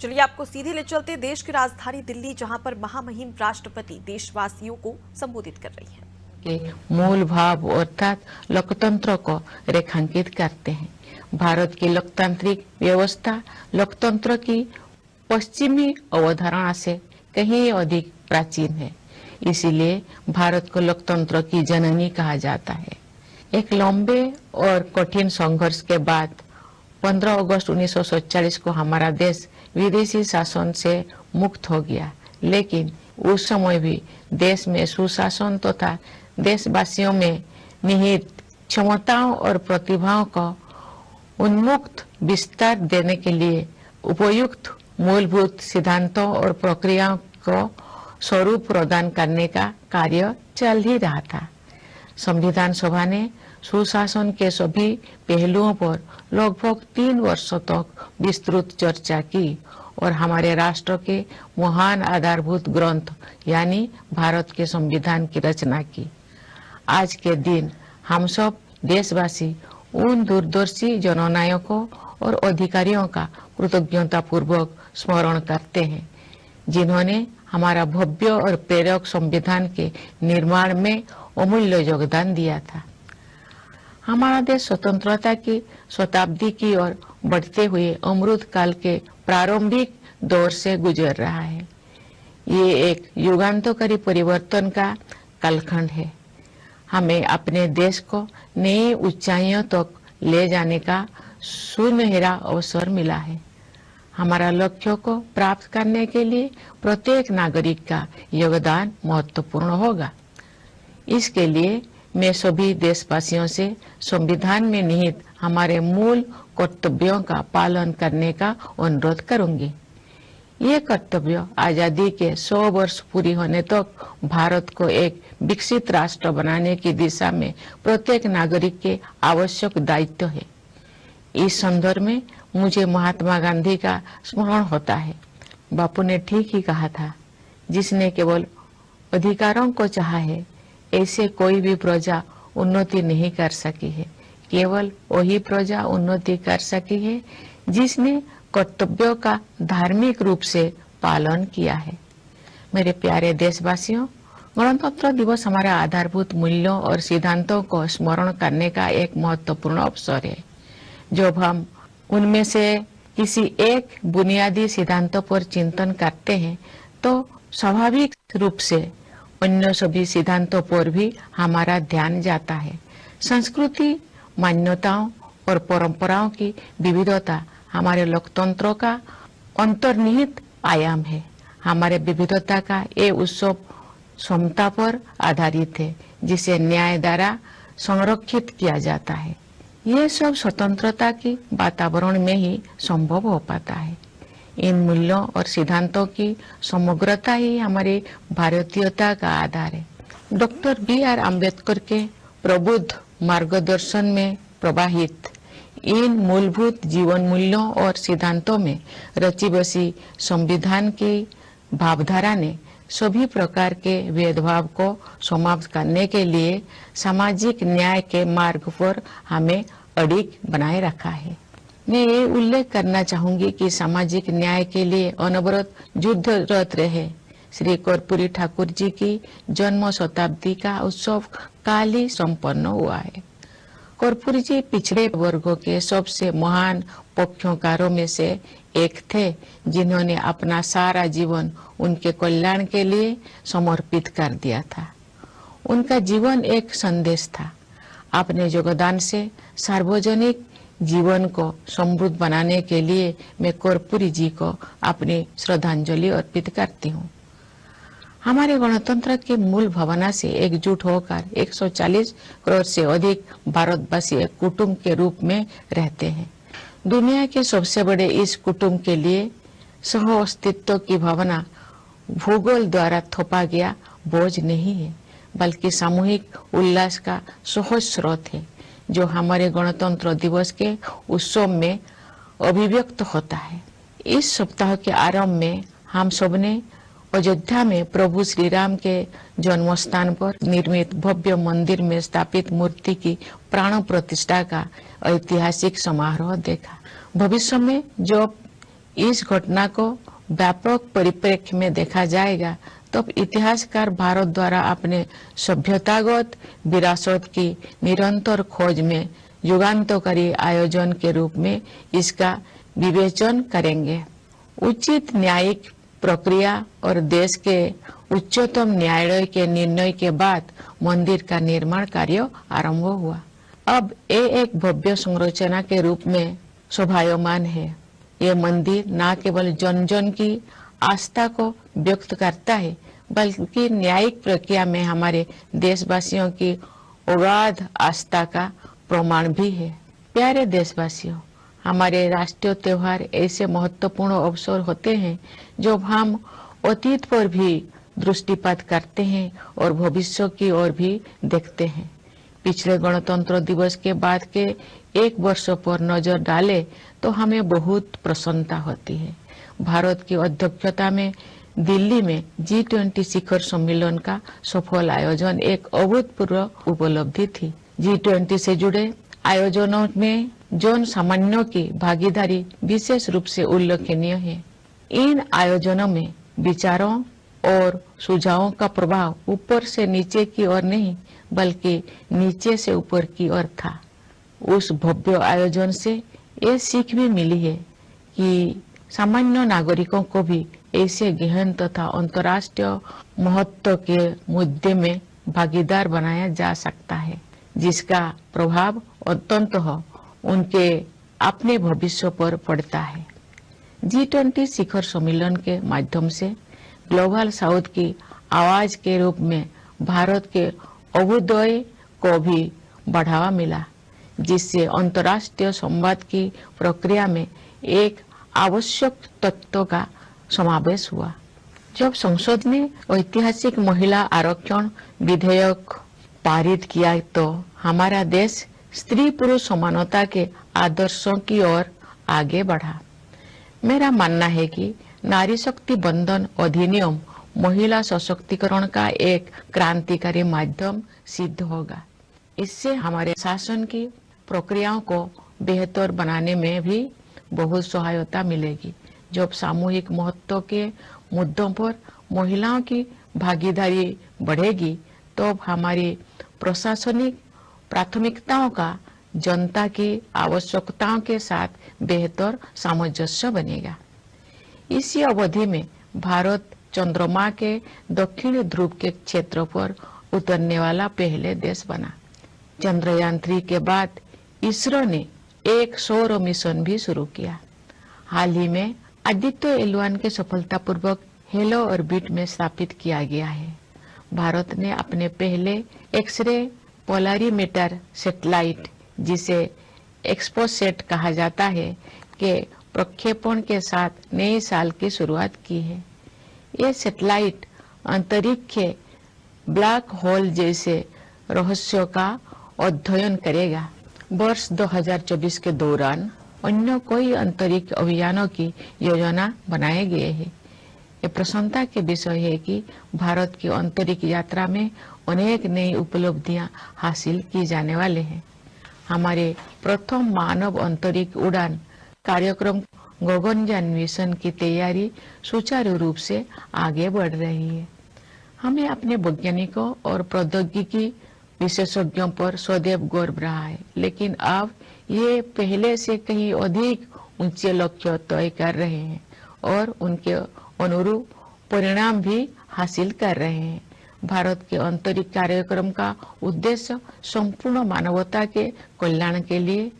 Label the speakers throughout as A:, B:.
A: चलिए आपको सीधे ले चलते देश की राजधानी दिल्ली, जहां पर महामहिम राष्ट्रपति देशवासियों को संबोधित कर रही हैं।
B: के मूल भाव अर्थात लोकतंत्र को रेखांकित करते हैं। भारत की लोकतांत्रिक व्यवस्था लोकतंत्र की पश्चिमी अवधारणा से कहीं अधिक प्राचीन है। इसीलिए भारत को लोकतंत्र की जननी कहा जाता है। एक लंबे और कठिन संघर्ष के बाद 15 अगस्त 1947 को हमारा देश विदेशी शासन से मुक्त हो गया, लेकिन उस समय भी देश में सुशासन तथा देशवासियों में निहित क्षमताओं और प्रतिभाओं को उन्मुक्त विस्तार देने के लिए उपयुक्त मूलभूत सिद्धांतों और प्रक्रियाओं को स्वरूप प्रदान करने का कार्य चल ही रहा था। संविधान सभा ने सुशासन के सभी पहलुओं पर लगभग 3 वर्षों तक विस्तृत चर्चा की और हमारे राष्ट्र के महान आधारभूत ग्रंथ यानी भारत के संविधान की रचना की। आज के दिन हम सब देशवासी उन दूरदर्शी जननायकों और अधिकारियों का कृतज्ञता पूर्वक स्मरण करते हैं, जिन्होंने हमारा भव्य और प्रेरक संविधान के निर्माण में अमूल्य योगदान दिया था। हमारा देश स्वतंत्रता की शताब्दी की ओर बढ़ते हुए अमृत काल के प्रारंभिक दौर से गुजर रहा है। ये एक युगांतकारी परिवर्तन का कालखंड है। हमें अपने देश को नई ऊंचाइयों तक ले जाने का सुनहरा अवसर मिला है। हमारा लक्ष्यों को प्राप्त करने के लिए प्रत्येक नागरिक का योगदान महत्वपूर्ण होगा। इसके लिए मैं सभी देशवासियों से संविधान में निहित हमारे मूल कर्तव्यों का पालन करने का अनुरोध करूंगी। ये कर्तव्य आजादी के 100 वर्ष पूरी होने तक भारत को एक विकसित राष्ट्र बनाने की दिशा में प्रत्येक नागरिक के आवश्यक दायित्व है। इस संदर्भ में मुझे महात्मा गांधी का स्मरण होता है। बापू ने ठीक ही कहा था, जिसने केवल अधिकारों को चाहा है, ऐसे कोई भी प्रजा उन्नति नहीं कर सकी है। केवल वही प्रजा उन्नति कर सकी है जिसने कर्तव्यों का धार्मिक रूप से पालन किया है। मेरे प्यारे देशवासियों, गणतंत्र दिवस हमारा आधारभूत मूल्यों और सिद्धांतों को स्मरण करने का एक महत्वपूर्ण अवसर है। जब हम उनमें से किसी एक बुनियादी सिद्धांतों पर चिंतन करते हैं, तो स्वाभाविक रूप से अन्य सभी सिद्धांतों पर भी हमारा ध्यान जाता है। संस्कृति, मान्यताओं और परंपराओं की विविधता हमारे लोकतंत्र का अंतर्निहित आयाम है। हमारे विविधता का ये उत्सव समता पर आधारित है, जिसे न्याय द्वारा संरक्षित किया जाता है। ये सब स्वतंत्रता की वातावरण में ही संभव हो पाता है। इन मूल्यों और सिद्धांतों की समग्रता ही हमारी भारतीयता का आधार है। Doctor B.R. अम्बेडकर के प्रबुद्ध मार्गदर्शन में प्रवाहित इन मूलभूत जीवन मूल्यों और सिद्धांतों में रची बसी संविधान की भावधारा ने सभी प्रकार के भेदभाव को समाप्त करने के लिए सामाजिक न्याय के मार्ग पर हमें अडिग बनाए रखा है। मैं ये उल्लेख करना चाहूंगी कि सामाजिक न्याय के लिए अनवरत युद्धरत रहे श्री कर्पूरी ठाकुर जी की जन्म शताब्दी का उत्सव काल ही संपन्न हुआ है। कर्पूरी जी पिछड़े वर्गों के सबसे महान पक्षकारों में से एक थे, जिन्होंने अपना सारा जीवन उनके कल्याण के लिए समर्पित कर दिया था। उनका जीवन एक संदेश था। अपने योगदान से सार्वजनिक जीवन को समृद्ध बनाने के लिए मैं कर्पूरी जी को अपनी श्रद्धांजलि अर्पित करती हूँ। हमारे गणतंत्र के मूल भावना से एकजुट होकर 140 करोड़ से अधिक भारतवासी एक कुटुंब के रूप में रहते हैं। दुनिया के सबसे बड़े इस कुटुंब के लिए सह अस्तित्व की भावना भूगोल द्वारा थोपा गया बोझ नहीं है, बल्कि सामूहिक उल्लास का सहज स्रोत है, जो हमारे गणतंत्र दिवस के उत्सव में अभिव्यक्त होता है। इस सप्ताह के आरंभ में हम सबने अयोध्या में प्रभु श्री राम के जन्म स्थान पर निर्मित भव्य मंदिर में स्थापित मूर्ति की प्राण प्रतिष्ठा का ऐतिहासिक समारोह देखा। भविष्य में जब इस घटना को व्यापक परिप्रेक्ष्य में देखा जाएगा तब इतिहासकार भारत द्वारा अपने सभ्यतागत विरासत की निरंतर खोज में युगांतकारी आयोजन के रूप में इसका विवेचन करेंगे। उचित न्यायिक प्रक्रिया और देश के उच्चतम न्यायालय के निर्णय के बाद मंदिर का निर्माण कार्य आरंभ हुआ। अब ये एक भव्य संरचना के रूप में शोभायमान है। ये मंदिर न केवल जन जन की आस्था को व्यक्त करता है बल्कि न्यायिक प्रक्रिया में हमारे देशवासियों की अगाध आस्था का प्रमाण भी है। प्यारे देशवासियों, हमारे राष्ट्रीय त्योहार ऐसे महत्वपूर्ण अवसर होते हैं जब हम अतीत पर भी दृष्टिपात करते हैं और भविष्य की ओर भी देखते हैं। पिछले गणतंत्र दिवस के बाद के एक वर्ष पर नजर डालें तो हमें बहुत प्रसन्नता होती है। भारत की अध्यक्षता में दिल्ली में G20 शिखर सम्मेलन का सफल आयोजन एक अभूतपूर्व उपलब्धि थी। G20 से जुड़े आयोजनों में जन सामान्यों की भागीदारी विशेष रूप से उल्लेखनीय है। इन आयोजनों में विचारों और सुझावों का प्रभाव ऊपर से नीचे की ओर नहीं बल्कि नीचे से ऊपर की ओर था। उस भव्य आयोजन से ये सीख भी मिली है कि सामान्य नागरिकों को भी ऐसे गहन तथा अंतर्राष्ट्रीय महत्व के मुद्दे में भागीदार बनाया जा सकता है जिसका प्रभाव अंततः उनके अपने भविष्य पर पड़ता है। G20 शिखर सम्मेलन के माध्यम से ग्लोबल साउथ की आवाज के रूप में भारत के अभ्युदय को भी बढ़ावा मिला, जिससे अंतर्राष्ट्रीय संवाद की प्रक्रिया में एक आवश्यक तत्व का समावेश हुआ। जब संसद ने ऐतिहासिक महिला आरक्षण विधेयक पारित किया तो हमारा देश स्त्री पुरुष समानता के आदर्शों की ओर आगे बढ़ा। मेरा मानना है कि नारी शक्ति बंधन अधिनियम महिला सशक्तिकरण का एक क्रांतिकारी माध्यम सिद्ध होगा। इससे हमारे शासन की प्रक्रियाओं को बेहतर बनाने में भी बहुत सहायता मिलेगी। जब सामूहिक महत्व के मुद्दों पर महिलाओं की भागीदारी बढ़ेगी तो हमारी प्रशासनिक प्राथमिकताओं का जनता की आवश्यकताओं के साथ बेहतर सामंजस्य बनेगा। इसी अवधि में भारत चंद्रमा के दक्षिणी ध्रुव के क्षेत्र पर उतरने वाला पहले देश बना। चंद्रयान-3 के बाद इसरो ने एक सौर मिशन भी शुरू किया। हाल ही में आदित्य L1 के सफलतापूर्वक हेलो ऑर्बिट में स्थापित किया गया है। भारत ने अपने पहले एक्सरे पोलरीमीटर सैटेलाइट, जिसे एक्सपोसेट कहा जाता है, के प्रक्षेपण के साथ नए साल की शुरुआत की है। ये सैटेलाइट अंतरिक्ष के ब्लैक होल जैसे रहस्यों का अध्ययन करेगा। वर्ष 2024 के दौरान अन्य कोई अंतरिक्ष अभियानों की योजना बनाए गए हैं। ये प्रसन्नता के विषय है कि भारत की अंतरिक्ष यात्रा में अनेक नई उपलब्धियां हासिल की जाने वाले हैं। हमारे प्रथम मानव अंतरिक्ष उड़ान कार्यक्रम गगनयान मिशन की तैयारी सुचारू रूप से आगे बढ़ रही है। हमें अपने वैज्ञानिकों और प्रौद्योगिकी विशेषज्ञों पर सदैव गर्व रहा है, लेकिन अब ये पहले से कहीं अधिक ऊंचे लक्ष्य तय कर रहे हैं और उनके अनुरूप परिणाम भी हासिल कर रहे हैं। भारत के अंतरिक्ष कार्यक्रम का उद्देश्य संपूर्ण मानवता के कल्याण के लिए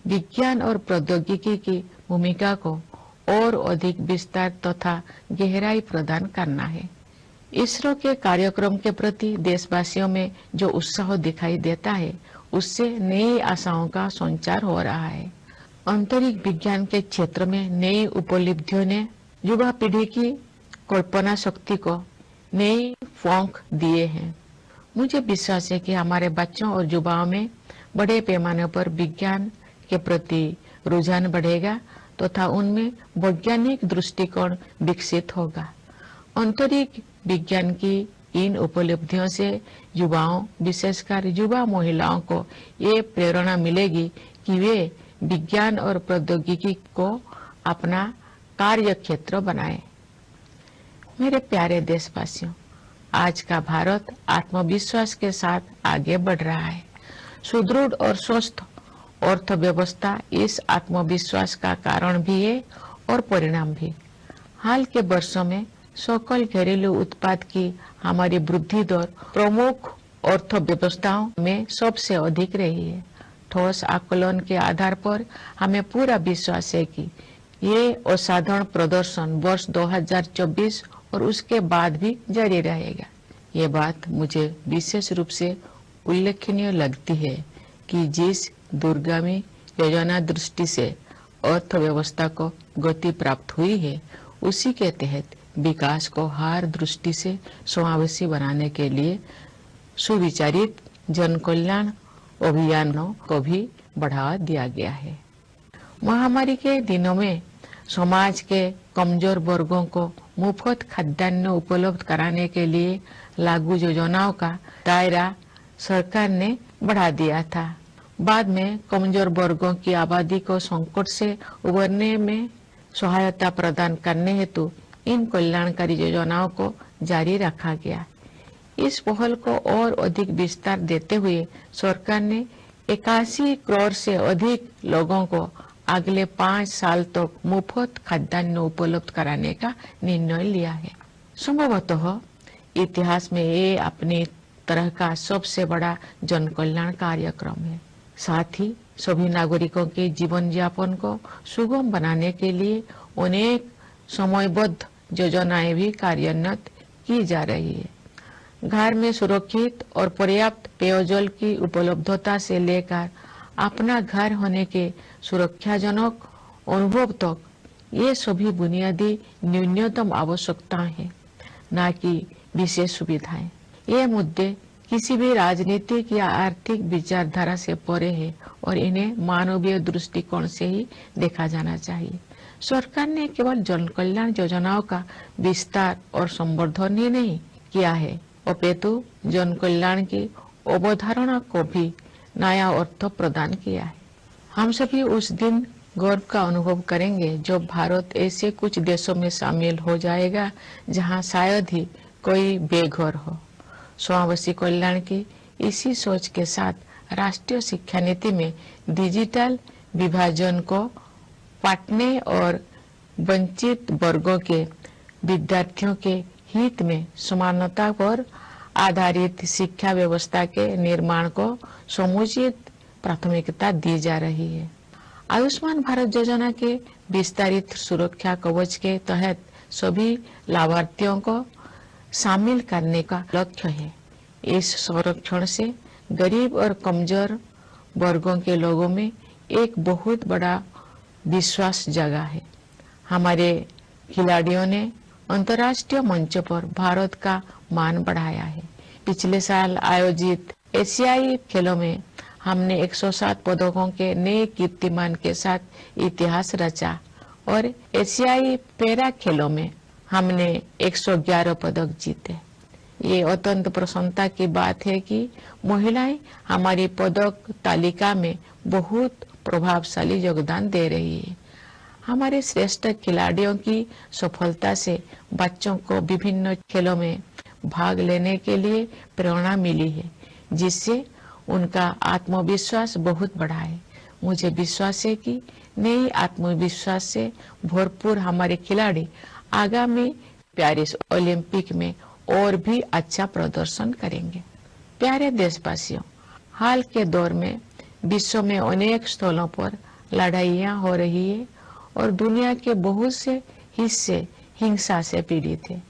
B: विज्ञान और प्रौद्योगिकी की भूमिका को और अधिक विस्तार तथा गहराई प्रदान करना है। इसरो के कार्यक्रम के प्रति देशवासियों में जो उत्साह दिखाई देता है, उससे नई आशाओं का संचार हो रहा है। अंतरिक्ष विज्ञान के क्षेत्र में नई उपलब्धियों ने युवा पीढ़ी की कल्पना शक्ति को नई पंख दिए हैं। मुझे विश्वास है कि हमारे बच्चों और युवाओं में बड़े पैमाने पर विज्ञान के प्रति रुझान बढ़ेगा तथा उनमें वैज्ञानिक दृष्टिकोण विकसित होगा। अंतरिक्ष विज्ञान की इन उपलब्धियों से युवाओं, विशेषकर युवा महिलाओं को ये प्रेरणा मिलेगी कि वे विज्ञान और प्रौद्योगिकी को अपना कार्य क्षेत्र बनाए। मेरे प्यारे देशवासियों, आज का भारत आत्मविश्वास के साथ आगे बढ़ रहा है। सुदृढ़ और स्वस्थ अर्थव्यवस्था इस आत्मविश्वास का कारण भी है और परिणाम भी। हाल के वर्षों में सकल घरेलू उत्पाद की हमारी वृद्धि दर प्रमुख अर्थव्यवस्थाओं में सबसे अधिक रही है। ठोस आकलन के आधार पर हमें पूरा विश्वास है कि ये असाधारण प्रदर्शन वर्ष 2024 और उसके बाद भी जारी रहेगा। ये बात मुझे विशेष रूप से उल्लेखनीय लगती है कि जिस दूरगामी योजना दृष्टि से अर्थव्यवस्था को गति प्राप्त हुई है, उसी के तहत विकास को हर दृष्टि से समावेशी बनाने के लिए सुविचारित जन कल्याण अभियानों को भी बढ़ावा दिया गया है। महामारी के दिनों में समाज के कमजोर वर्गों को मुफ्त खाद्यान्न उपलब्ध कराने के लिए लागू योजनाओं का दायरा सरकार ने बढ़ा दिया था। बाद में कमजोर वर्गों की आबादी को संकट से उबरने में सहायता प्रदान करने हेतु इन कल्याणकारी योजनाओं को जारी रखा गया। इस पहल को और अधिक विस्तार देते हुए सरकार ने 81 करोड़ से अधिक लोगों को अगले 5 साल तक मुफ्त खाद्यान्न उपलब्ध कराने का निर्णय लिया है। संभवतः इतिहास में ये अपनी तरह का सबसे बड़ा जन कल्याण कार्यक्रम है। साथ ही सभी नागरिकों के जीवन यापन को सुगम बनाने के लिए अनेक समयबद्ध योजनाएं भी कार्यान्वित की जा रही है। घर में सुरक्षित और पर्याप्त पेयजल की उपलब्धता से लेकर अपना घर होने के सुरक्षाजनक अनुभव तक, ये सभी बुनियादी न्यूनतम आवश्यकताएं हैं, न कि विशेष सुविधाएं। ये मुद्दे किसी भी राजनीतिक या आर्थिक विचारधारा से परे है और इन्हें मानवीय दृष्टिकोण से ही देखा जाना चाहिए। सरकार ने केवल जन कल्याण योजनाओं का विस्तार और संवर्धन ही नहीं किया है, अपितु जन कल्याण की अवधारणा को भी नया अर्थ प्रदान किया है। हम सभी उस दिन गर्व का अनुभव करेंगे जब भारत ऐसे कुछ देशों में शामिल हो जाएगा जहां शायद ही कोई बेघर हो। समावेशी कल्याण की इसी सोच के साथ राष्ट्रीय शिक्षा नीति में डिजिटल विभाजन को पाटने और वंचित वर्गों के विद्यार्थियों के हित में समानता पर आधारित शिक्षा व्यवस्था के निर्माण को समुचित प्राथमिकता दी जा रही है। आयुष्मान भारत योजना के विस्तारित सुरक्षा कवच के तहत सभी लाभार्थियों को शामिल करने का लक्ष्य है। इस संरक्षण से गरीब और कमजोर वर्गों के लोगों में एक बहुत बड़ा विश्वास जगा है। हमारे खिलाड़ियों ने अंतर्राष्ट्रीय मंच पर भारत का मान बढ़ाया है। पिछले साल आयोजित एशियाई खेलों में हमने 107 पदकों के नए कीर्तिमान के साथ इतिहास रचा और एशियाई पैरा खेलों में हमने 111 पदक जीते। ये अत्यंत प्रसन्नता की बात है कि महिलाएं हमारी पदक तालिका में बहुत प्रभावशाली योगदान दे रही है। हमारे श्रेष्ठ खिलाड़ियों की सफलता से बच्चों को विभिन्न खेलों में भाग लेने के लिए प्रेरणा मिली है, जिससे उनका आत्मविश्वास बहुत बढ़ा है। मुझे विश्वास है कि नई आत्मविश्वास से भरपूर हमारे खिलाड़ी आगामी पेरिस ओलंपिक में और भी अच्छा प्रदर्शन करेंगे। प्यारे देशवासियों, हाल के दौर में विश्व में अनेक स्थलों पर लड़ाइयां हो रही है और दुनिया के बहुत से हिस्से हिंसा से पीड़ित है।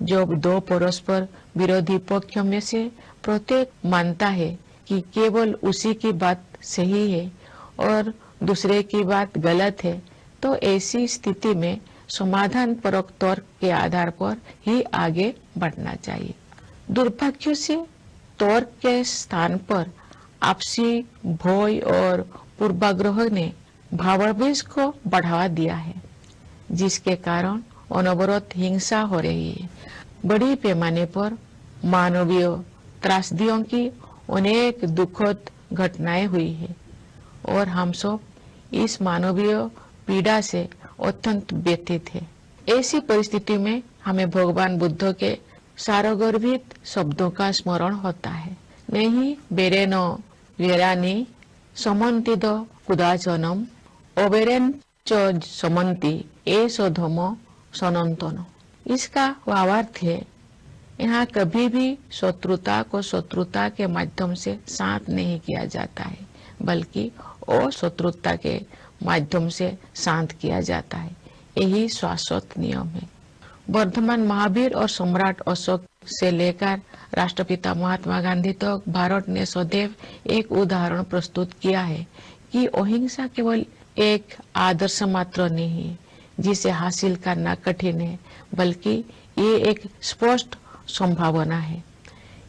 B: जब दो परस्पर विरोधी पक्षों में से प्रत्येक मानता है कि केवल उसी की बात सही है और दूसरे की बात गलत है, तो ऐसी स्थिति में समाधान परक तर्क के आधार पर ही आगे बढ़ना चाहिए। दुर्भाग्य से तर्क के स्थान पर आपसी भय और पूर्वाग्रह ने भावावेश को बढ़ावा दिया है, जिसके कारण अनवरत हिंसा हो रही है। बड़ी पैमाने पर मानवीय त्रासदियों की अनेक दुखद घटनाएं हुई है और हम सब इस मानवीय पीड़ा से अत्यंत व्यथित है। ऐसी परिस्थिति में हमें भगवान बुद्ध के सारगर्भित शब्दों का स्मरण होता है। नहीं बेरेनो वेरानी समन्तिद कुदाचनम ओबेरेन च समन्ति एसो धमो सनंतनो। इसका भावार्थ है, यहाँ कभी भी शत्रुता को शत्रुता के माध्यम से शांत नहीं किया जाता है, बल्कि अशत्रुता के माध्यम से शांत किया जाता है। यही शाश्वत नियम है। वर्धमान महावीर और सम्राट अशोक से लेकर राष्ट्रपिता महात्मा गांधी तक भारत ने सदैव एक उदाहरण प्रस्तुत किया है कि अहिंसा केवल एक आदर्श मात्र नहीं है जिसे हासिल करना कठिन है, बल्कि ये एक स्पष्ट संभावना है।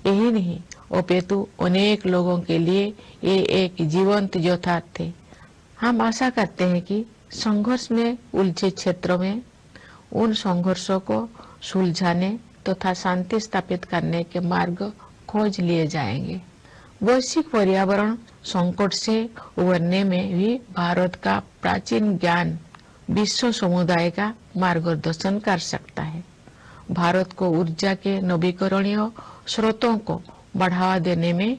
B: यही नहीं, अपितु अनेक लोगों के लिए ये एक जीवंत यथार्थ है। हम आशा करते हैं कि संघर्ष में उलझे क्षेत्रों में उन संघर्षों को सुलझाने तथा शांति स्थापित करने के मार्ग खोज लिए जाएंगे। वैश्विक पर्यावरण संकट से उबरने में भी भारत का प्राचीन ज्ञान विश्व समुदाय का मार्गदर्शन कर सकता है। भारत को ऊर्जा के नवीकरणीय स्रोतों को बढ़ावा देने में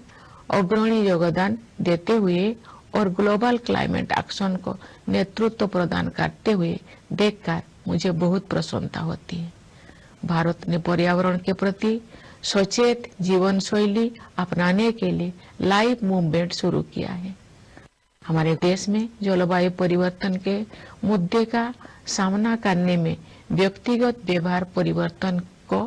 B: अग्रणी योगदान देते हुए और ग्लोबल क्लाइमेट एक्शन को नेतृत्व प्रदान करते हुए देखकर मुझे बहुत प्रसन्नता होती है। भारत ने पर्यावरण के प्रति सचेत जीवन शैली अपनाने के लिए लाइव मूवमेंट शुरू किया है। हमारे देश में जलवायु परिवर्तन के मुद्दे का सामना करने में व्यक्तिगत व्यवहार परिवर्तन को